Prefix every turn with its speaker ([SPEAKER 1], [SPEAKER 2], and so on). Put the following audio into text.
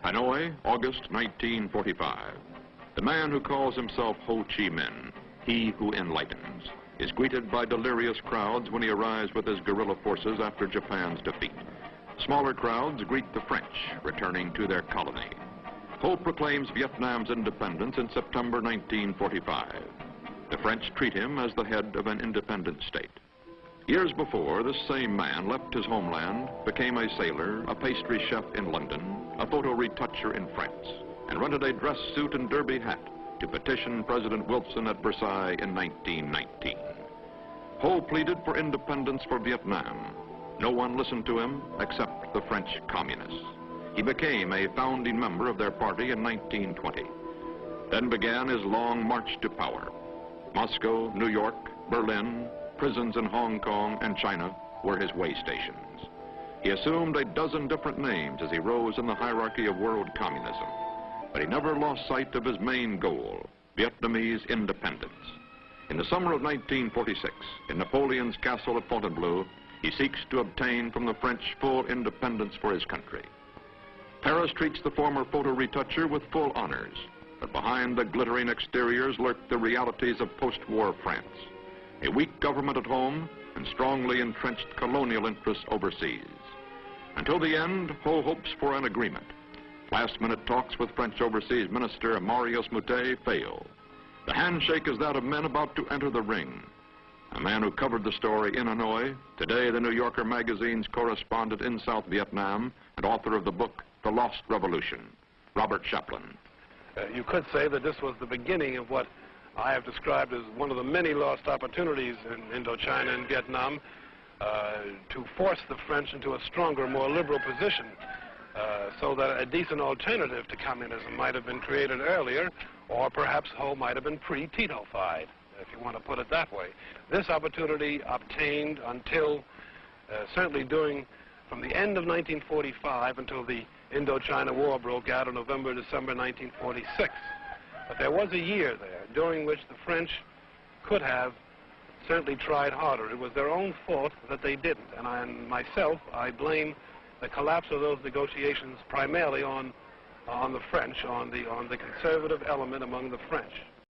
[SPEAKER 1] Hanoi, August 1945. The man who calls himself Ho Chí Minh, he who enlightens, is greeted by delirious crowds when he arrives with his guerrilla forces after Japan's defeat. Smaller crowds greet the French, returning to their colony. Ho proclaims Vietnam's independence in September 1945. The French treat him as the head of an independent state. Years before, this same man left his homeland, became a sailor, a pastry chef in London, a photo retoucher in France, and rented a dress suit and derby hat to petition President Wilson at Versailles in 1919. Ho pleaded for independence for Vietnam. No one listened to him except the French communists. He became a founding member of their party in 1920. Then began his long march to power. Moscow, New York, Berlin, prisons in Hong Kong and China were his way stations. He assumed a dozen different names as he rose in the hierarchy of world communism, but he never lost sight of his main goal, Vietnamese independence. In the summer of 1946, in Napoleon's castle at Fontainebleau, he seeks to obtain from the French full independence for his country. Paris treats the former photo retoucher with full honors, but behind the glittering exteriors lurk the realities of post-war France. A weak government at home and strongly entrenched colonial interests overseas. Until the end, Ho hopes for an agreement. Last-minute talks with French Overseas Minister Marius Moutet fail. The handshake is that of men about to enter the ring. A man who covered the story in Hanoi, today the New Yorker magazine's correspondent in South Vietnam and author of the book The Lost Revolution, Robert Chaplin.
[SPEAKER 2] You could say that this was the beginning of what I have described as one of the many lost opportunities in Indochina and Vietnam to force the French into a stronger, more liberal position so that a decent alternative to communism might have been created earlier, or perhaps Ho might have been pre-Tito-fied, if you want to put it that way. This opportunity obtained until, certainly from the end of 1945 until the Indochina War broke out in November, December 1946. But there was a year there during which the French could have certainly tried harder. It was their own fault that they didn't. And myself, I blame the collapse of those negotiations primarily on the French, on the conservative element among the French.